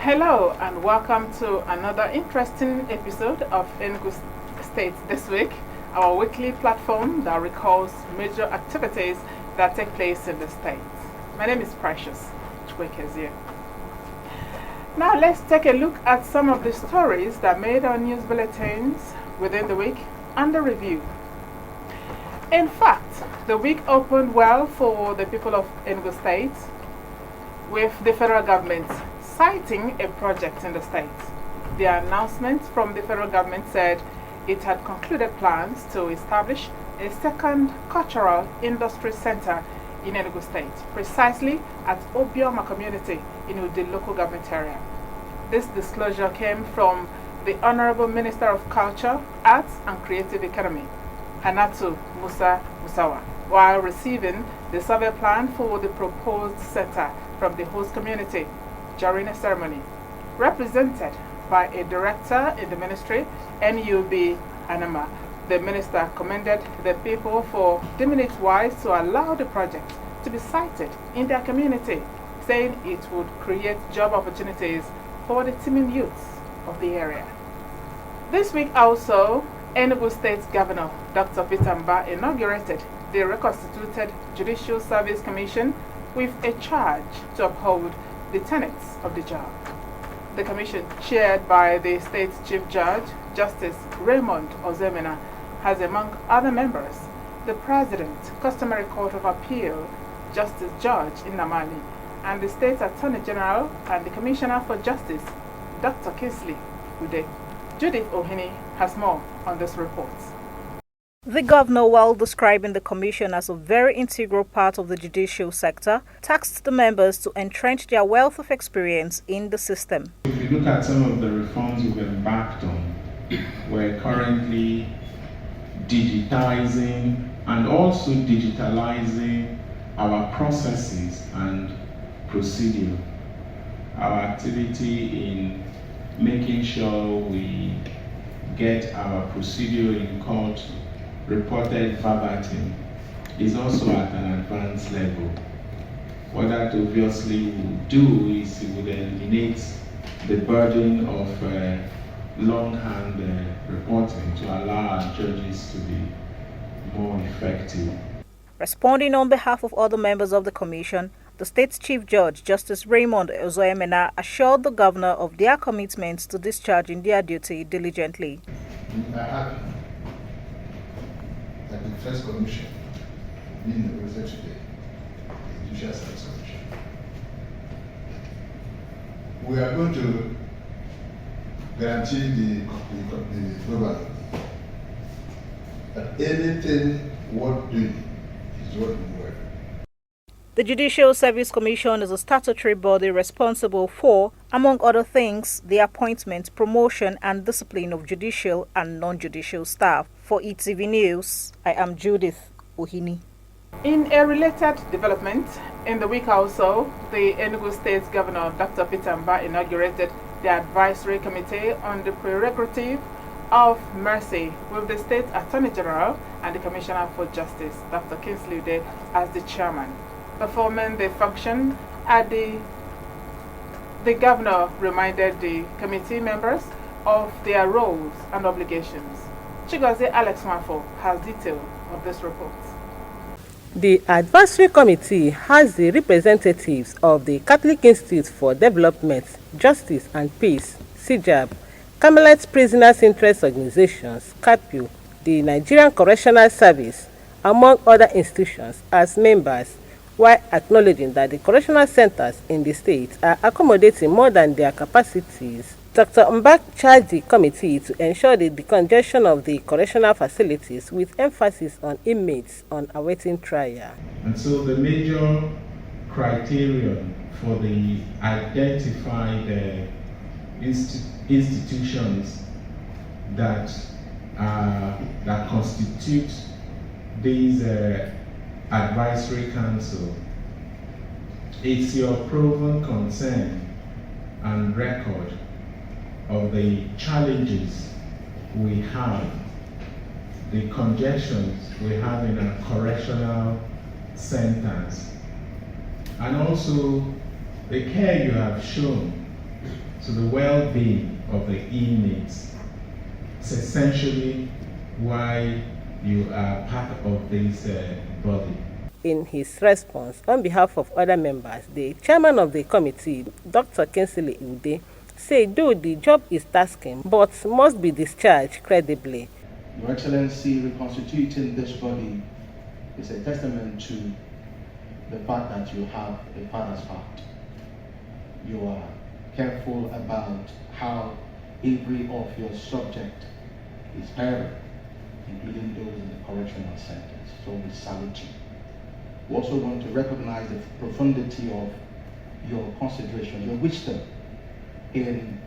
Hello and welcome to another interesting episode of Enugu State This Week, our weekly platform that recalls major activities that take place in the state. My name is Precious Chwekezie. Now let's take a look at some of the stories that made our news bulletins within the week and the review. In fact, the week opened well for the people of Enugu State, with the federal government citing a project in the state. The announcement from the federal government said it had concluded plans to establish a second cultural industry center in Enugu State, precisely at Obioma community in the local government area. This disclosure came from the Honorable Minister of Culture, Arts and Creative Economy, Hanatu Musa Musawa, while receiving the survey plan for the proposed center from the host community during a ceremony. Represented by a director in the ministry, NUB Anama, the minister commended the people for deeming it wise to allow the project to be sited in their community, saying it would create job opportunities for the teeming youths of the area. This week also, Enugu State Governor Dr. Peter Mba inaugurated the reconstituted Judicial Service Commission with a charge to uphold the tenets of the job. The commission, chaired by the state's Chief Judge, Justice Raymond Ozemena, has among other members the President, Customary Court of Appeal, Justice George Inamali, and the State Attorney General and the Commissioner for Justice, Dr. Kingsley Ude. Judith Ohini has more on this report. The governor, while describing the commission as a very integral part of the judicial sector, tasked the members to entrench their wealth of experience in the system. If you look at some of the reforms we've embarked on, we're currently digitizing and also digitalizing our processes and procedure. Our activity in making sure we get our procedure in court reported verbatim is also at an advanced level. What that obviously would do is it would eliminate the burden of longhand reporting to allow our judges to be more effective. Responding on behalf of other members of the commission, the state's Chief Judge, Justice Raymond Ozoemena, assured the governor of their commitment to discharging their duty diligently. We are happy that the first commission being represented today, the Judicial Service Commission, we are going to guarantee the government that anything worth doing is worth doing well. The Judicial Service Commission is a statutory body responsible for, among other things, the appointment, promotion and discipline of judicial and non-judicial staff. For ETV News, I am Judith Ohini. In a related development, in the week also, the Enugu State Governor Dr. Peter Mba inaugurated the Advisory Committee on the Prerogative of Mercy with the State Attorney General and the Commissioner for Justice, Dr. Kingsley Ude, as the chairman. Performing the function at the governor reminded the committee members of their roles and obligations. Chigozie Alex Mafo has detail of this report. The advisory committee has the representatives of the Catholic Institute for Development, Justice and Peace, CIJAB, Camelot Prisoners Interest Organizations, CAPU, the Nigerian Correctional Service, among other institutions, as members, while acknowledging that the correctional centers in the state are accommodating more than their capacities. Dr. Mbak charged the committee to ensure the decongestion of the correctional facilities with emphasis on inmates on awaiting trial. And so the major criterion for the identified institutions that constitute these advisory council, it's your proven concern and record of the challenges we have, the congestions we have in our correctional centers, and also the care you have shown to the well-being of the inmates. It's essentially why you are part of this body. In his response, on behalf of other members, the chairman of the committee, Dr. Kinsley Ude, said though the job is tasking, but must be discharged credibly. Your Excellency, reconstituting this body is a testament to the fact that you have a father's heart. You are careful about how every of your subject is heard, including those in the correctional centers. So we salute you. We also want to recognize the profundity of your consideration, your wisdom in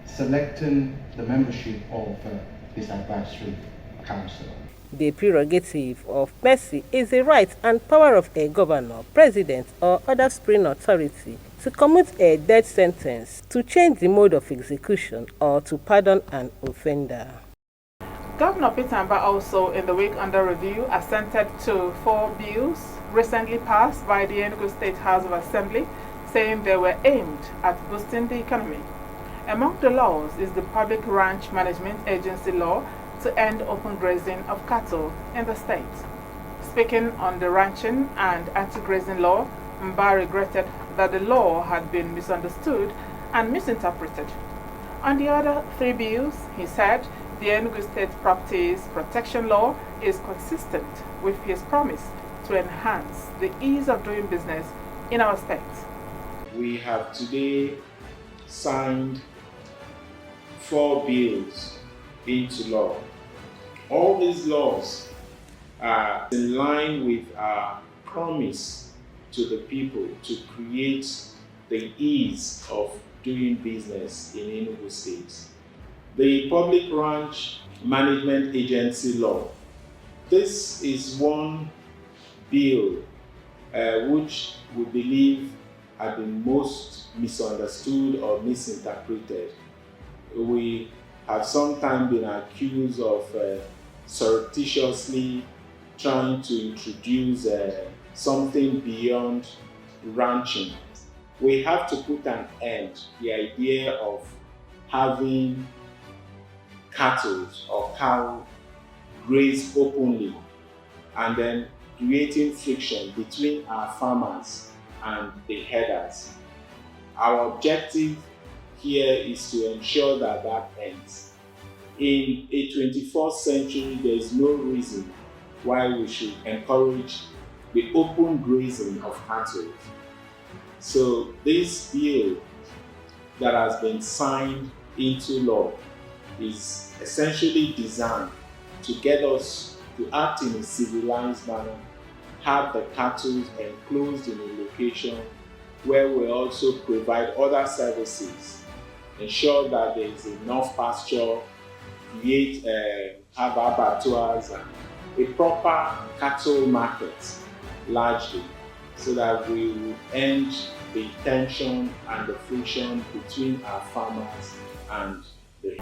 selecting the membership of this advisory council. The prerogative of mercy is the right and power of a governor, president, or other supreme authority to commute a death sentence, to change the mode of execution, or to pardon an offender. Governor Peter Mbah also, in the week under review, assented to 4 bills recently passed by the Enugu State House of Assembly, saying they were aimed at boosting the economy. Among the laws is the Public Ranch Management Agency law to end open grazing of cattle in the state. Speaking on the ranching and anti-grazing law, Mbah regretted that the law had been misunderstood and misinterpreted. On the other 3 bills, he said the Enugu State Properties Protection Law is consistent with his promise to enhance the ease of doing business in our state. We have today signed 4 bills into law. All these laws are in line with our promise to the people to create the ease of doing business in Enugu State. The Public Ranch Management Agency law. This is one bill which we believe had been most misunderstood or misinterpreted. We have sometimes been accused of surreptitiously trying to introduce something beyond ranching. We have to put an end to the idea of having cattle or cow graze openly and then creating friction between our farmers and the herders. Our objective here is to ensure that that ends. In a 21st century, there is no reason why we should encourage the open grazing of cattle. So this bill that has been signed into law is essentially designed to get us to act in a civilized manner, have the cattle enclosed in a location where we also provide other services, ensure that there is enough pasture, have abattoirs and a proper cattle market largely, so that we will end the tension and the friction between our farmers and the...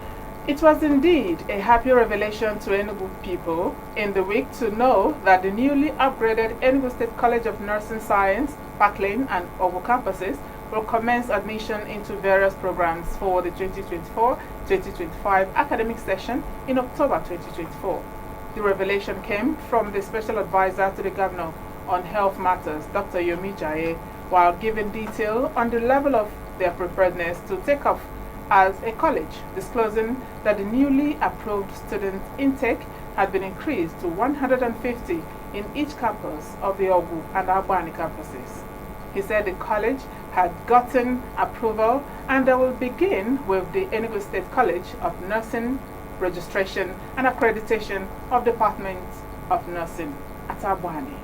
It was indeed a happy revelation to Enugu people in the week to know that the newly upgraded Enugu State College of Nursing Science, Parkland and Ogo campuses will commence admission into various programs for the 2024-2025 academic session in October 2024. The revelation came from the Special Advisor to the Governor on Health Matters, Dr. Yomi Jaye, while giving detail on the level of their preparedness to take off as a college, disclosing that the newly approved student intake had been increased to 150 in each campus of the Ogu and Albany campuses. He said the college had gotten approval and they will begin with the Enugu State College of Nursing registration and accreditation of Department of Nursing at Albany.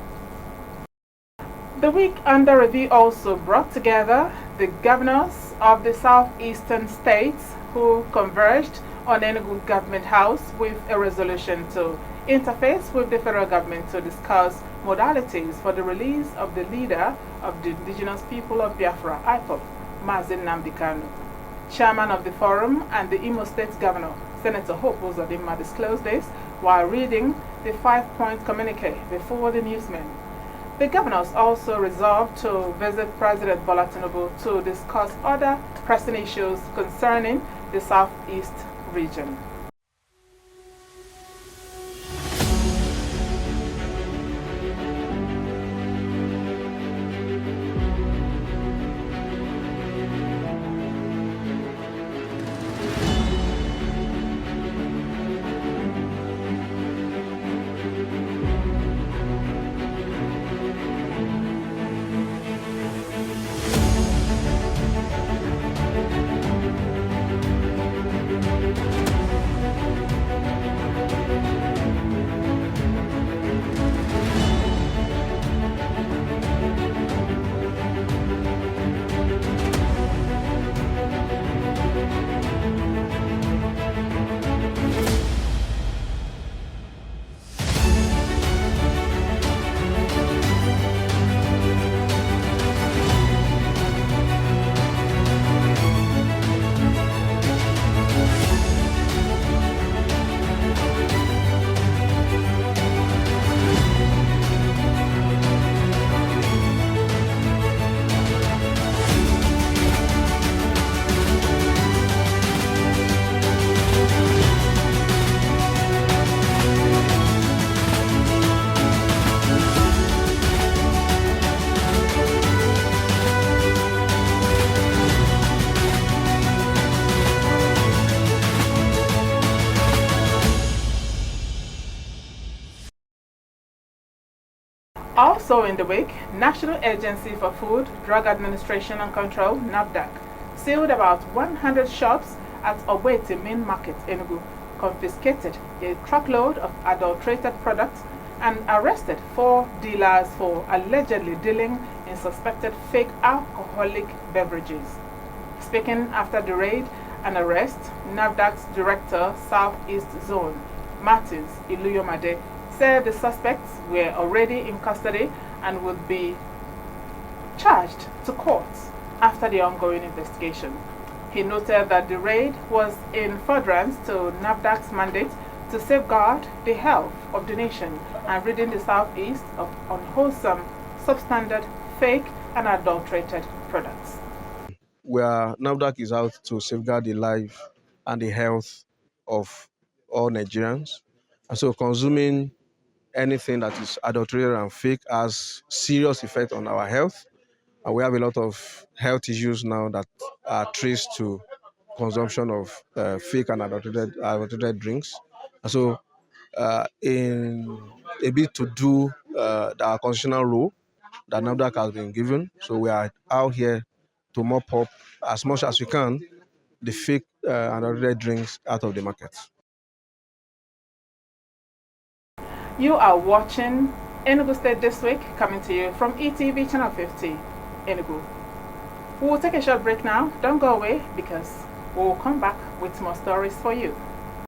The week under review also brought together the governors of the southeastern states who converged on Enugu Government House with a resolution to interface with the federal government to discuss modalities for the release of the leader of the indigenous people of Biafra, IPOB, Mazi Nnamdi Kanu. Chairman of the forum and the Imo State Governor, Senator Hope Uzodimma, disclosed this while reading the 5-point communique before the newsmen. The governors also resolved to visit President Bola Tinubu to discuss other pressing issues concerning the Southeast region. Also in the week, National Agency for Food, Drug Administration and Control, NAFDAC, sealed about 100 shops at Obeti Main Market, Enugu, confiscated a truckload of adulterated products, and arrested 4 dealers for allegedly dealing in suspected fake alcoholic beverages. Speaking after the raid and arrest, NAFDAC's Director, Southeast Zone, Martins Iluyomade, said the suspects were already in custody and would be charged to courts after the ongoing investigation. He noted that the raid was in furtherance to NAFDAC's mandate to safeguard the health of the nation and ridding the Southeast of unwholesome, substandard, fake, and adulterated products. Where NAFDAC is out to safeguard the life and the health of all Nigerians. And so consuming anything that is adulterated and fake has serious effect on our health. And we have a lot of health issues now that are traced to consumption of fake and adulterated drinks. And so in a bit to do our constitutional role that NAFDAC has been given, so we are out here to mop up as much as we can the fake and adulterated drinks out of the market. You are watching Enugu State This Week, coming to you from ETV Channel 50, Enugu. We will take a short break now. Don't go away because we will come back with more stories for you.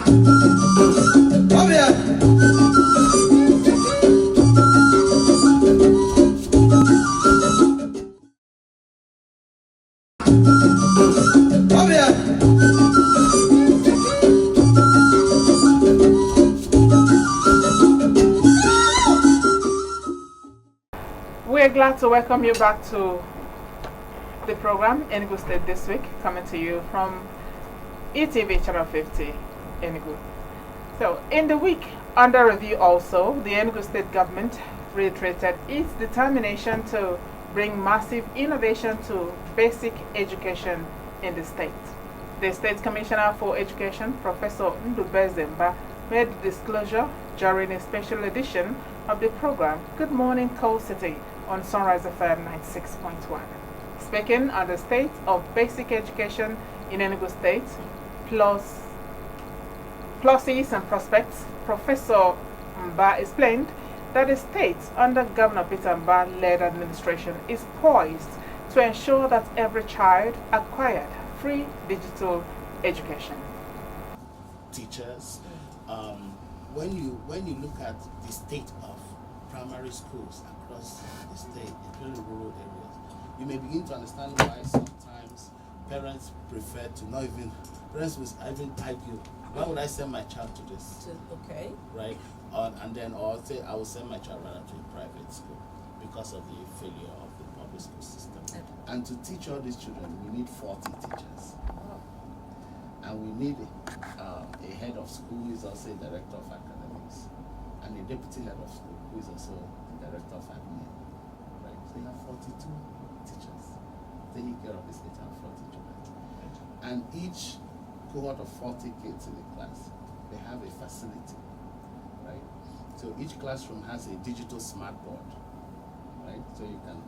Oh, yeah. Oh, yeah. We're glad to welcome you back to the program Enugu State This Week, coming to you from ETV Channel 50, Enugu. So, in the week under review also, the Enugu State government reiterated its determination to bring massive innovation to basic education in the state. The State Commissioner for Education, Professor Ndubezemba, made the disclosure during a special edition of the program Good Morning Coal City on Sunrise FM 96.1. Speaking on the state of basic education in Enugu State, pluses and prospects, Professor Mba explained that the state under Governor Peter Mba-led administration is poised to ensure that every child acquired free digital education. Teachers, when you look at the state of primary schools across the state, including rural areas, you may begin to understand why sometimes parents prefer to not even, parents will even argue, why would I send my child to this? Okay. Right? And then, or say, I will send my child rather to a private school because of the failure of the public school system. And to teach all these children, we need 40 teachers. And we need a head of school who is also a director of academics, and a deputy head of school who is also the director of admin. Right? So you have 42 teachers taking care of this 840 children. And each cohort of 40 kids in the class, they have a facility. Right? So each classroom has a digital smart board. Right? So you can,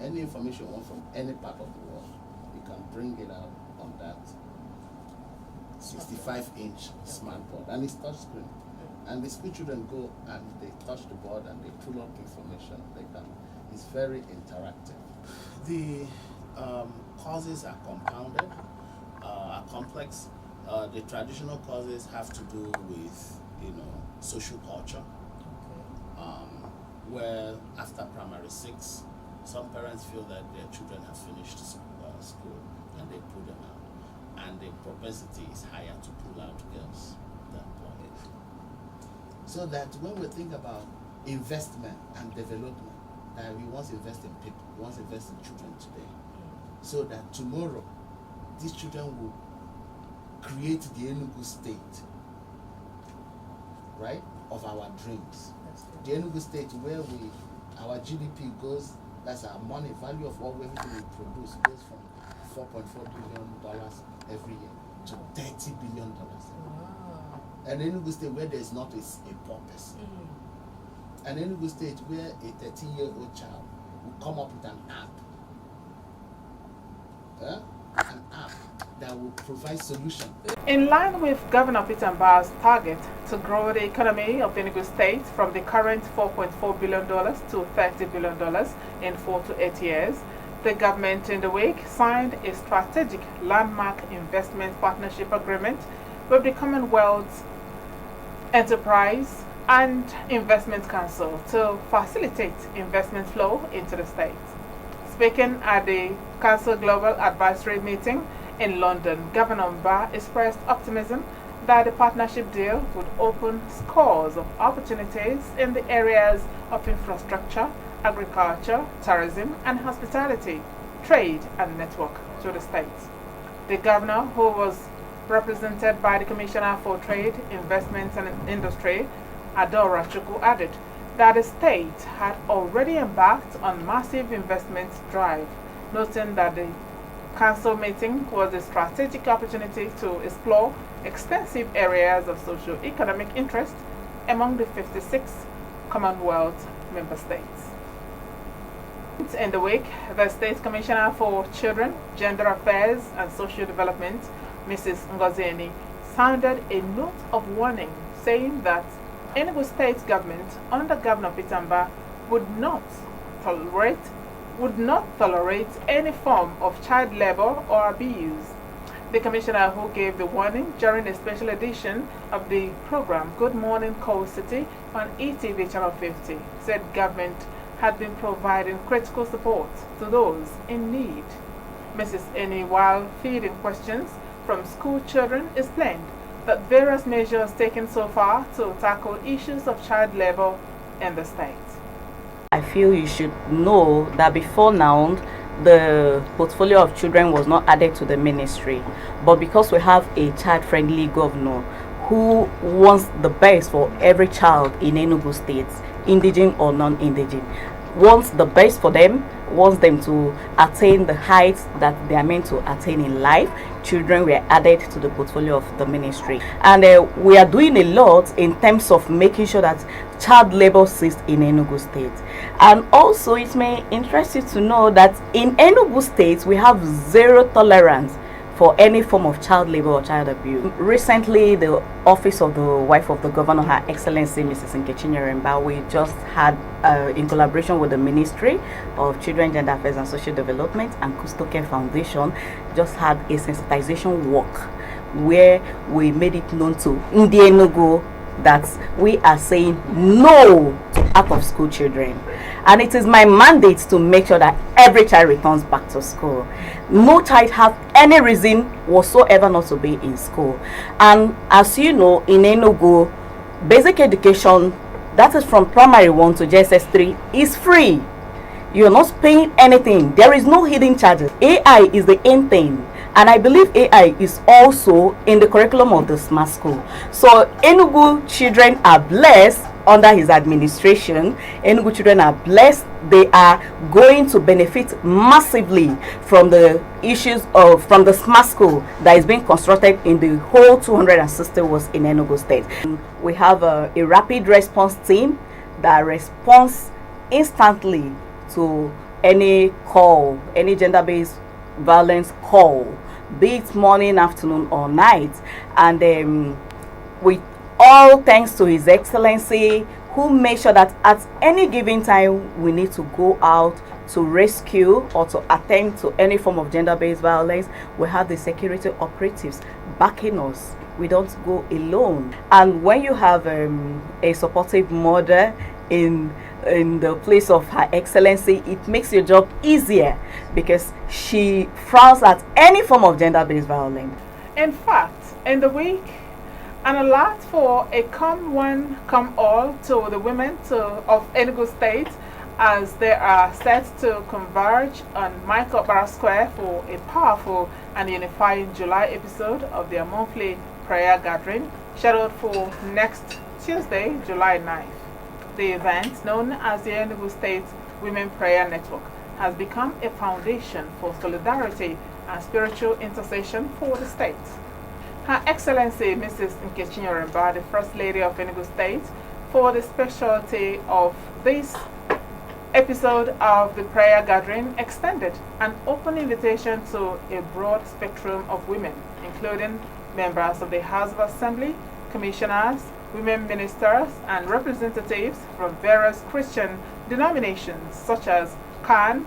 any information you want from any part of the world, you can bring it out on that 65-inch smart board, and it's touch screen. And the school children go and they touch the board and they pull up information. It's very interactive. The causes are compounded, are complex. The traditional causes have to do with social culture, where after primary 6, some parents feel that their children have finished school and they pull them out, and the propensity is higher to pull out girls than boys. So that when we think about investment and development, that we want to invest in people, we want to invest in children today, so that tomorrow these children will create the Enugu state, right, of our dreams. The Enugu state where our GDP goes, that's our money, value of everything we produce goes from $4.4 billion every year to $30 billion. Wow. An Enugu state where there is not a poor person. An Enugu state where a 13-year-old child will come up with an app that will provide solutions. In line with Governor Peter Mba's target to grow the economy of Enugu State from the current $4.4 billion to $30 billion in 4 to 8 years, the government in the week signed a strategic landmark investment partnership agreement with the Commonwealth Enterprise and Investment Council to facilitate investment flow into the state. Speaking at the Council Global Advisory meeting in London, Governor Mba expressed optimism that the partnership deal would open scores of opportunities in the areas of infrastructure, agriculture, tourism, and hospitality, trade, and network to the state. The governor, who was represented by the Commissioner for Trade, Investments, and Industry, Adora Chukwu, added that the state had already embarked on massive investment drive, noting that the council meeting was a strategic opportunity to explore extensive areas of socio-economic interest among the 56 Commonwealth member states. In the week, the State Commissioner for Children, Gender Affairs and Social Development, Mrs. Ngozi, sounded a note of warning, saying that Enugu State government under Governor Peter Mba would not tolerate any form of child labor or abuse. The commissioner, who gave the warning during a special edition of the program Good Morning Coal City on ETV Channel 50, said government had been providing critical support to those in need. Mrs. Eni, while fielding questions from school children, explained that various measures taken so far to tackle issues of child labor in the state. I feel you should know that before now, the portfolio of children was not added to the ministry. But because we have a child-friendly governor who wants the best for every child in Enugu State, indigent or non-indigent, wants the best for them, wants them to attain the heights that they are meant to attain in life. Children were added to the portfolio of the ministry, and we are doing a lot in terms of making sure that child labor ceased in Enugu State. And also, it may interest you to know that in Enugu State we have zero tolerance for any form of child labor or child abuse. Recently, the office of the wife of the governor, Her Excellency Mrs. Nkechi Nyeremba, we just had, in collaboration with the Ministry of Children, Gender Affairs and Social Development and Custo Care Foundation, just had a sensitization walk where we made it known to Ndi Enugu that we are saying no to out of school children, and it is my mandate to make sure that every child returns back to school. No child has any reason whatsoever not to be in school. And as you know, in Enugu, basic education, that is from primary 1 to JSS 3, is free. You're not paying anything. There is no hidden charges. AI is the end thing, and I believe AI is also in the curriculum of the smart school. So Enugu children are blessed under his administration. Enugu children are blessed. They are going to benefit massively from the issues of from the smart school that is being constructed in the whole 260 wards in Enugu State. We have a rapid response team that responds instantly to any call, any gender-based violence call, be it morning, afternoon, or night. And with all thanks to His Excellency, who made sure that at any given time we need to go out to rescue or to attend to any form of gender-based violence, we have the security operatives backing us. We don't go alone. And when you have a supportive mother in the place of Her Excellency, it makes your job easier because she frowns at any form of gender-based violence. In fact, in the week, an alert for a come one, come all to the women of Enugu State as they are set to converge on Michael Barra Square for a powerful and unifying July episode of their monthly prayer gathering scheduled for next Tuesday, July 9th. The event, known as the Enugu State Women Prayer Network, has become a foundation for solidarity and spiritual intercession for the state. Her Excellency Mrs. Nkechi Nyeremba, the First Lady of Enugu State, for the specialty of this episode of the prayer gathering, extended an open invitation to a broad spectrum of women, including members of the House of Assembly, commissioners, women ministers, and representatives from various Christian denominations such as CAN,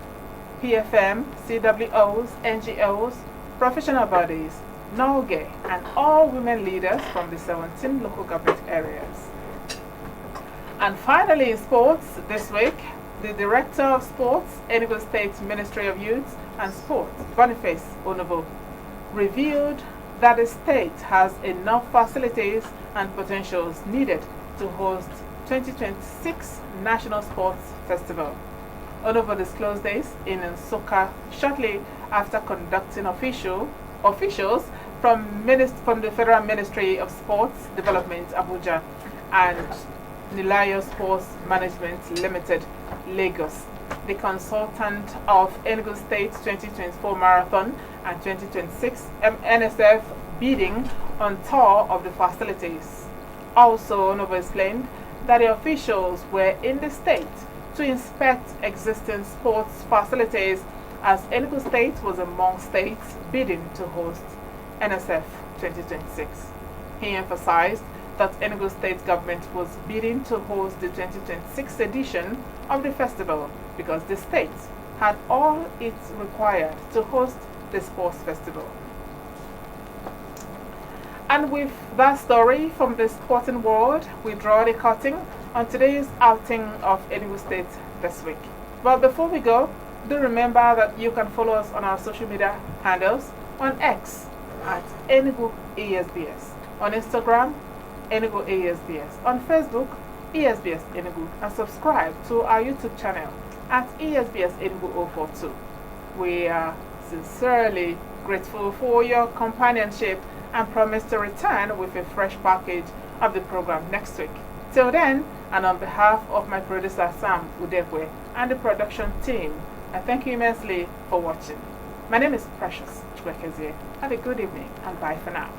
PFM, CWOs, NGOs, professional bodies, NOGE, and all women leaders from the 17 local government areas. And finally, in sports this week, the Director of Sports, Enugu State Ministry of Youth and Sport, Boniface Onovo, revealed that the state has enough facilities and potentials needed to host 2026 National Sports Festival. Onovo disclosed this in Nsukka shortly after conducting officials from the Federal Ministry of Sports Development, Abuja, and Nilayo Sports Management Limited, Lagos, the consultant of Enugu State 2024 Marathon and 2026 NSF bidding on tour of the facilities. Also, Onovo explained that the officials were in the state to inspect existing sports facilities as Enugu State was among states bidding to host NSF 2026. He emphasized that Enugu State government was bidding to host the 2026 edition of the festival because the state had all it required to host the sports festival. And with that story from the sporting world, we draw the curtain on today's outing of Enugu State this week. But before we go, do remember that you can follow us on our social media handles on X at Enugu ESBS, on Instagram, Enugu ESBS, on Facebook, ESBS Enugu, and subscribe to our YouTube channel at ESBS Enugu 042. We are sincerely grateful for your companionship and promise to return with a fresh package of the program next week. Until then, and on behalf of my producer Sam Udekwe and the production team, I thank you immensely for watching. My name is Precious Chwekezie. Have a good evening and bye for now.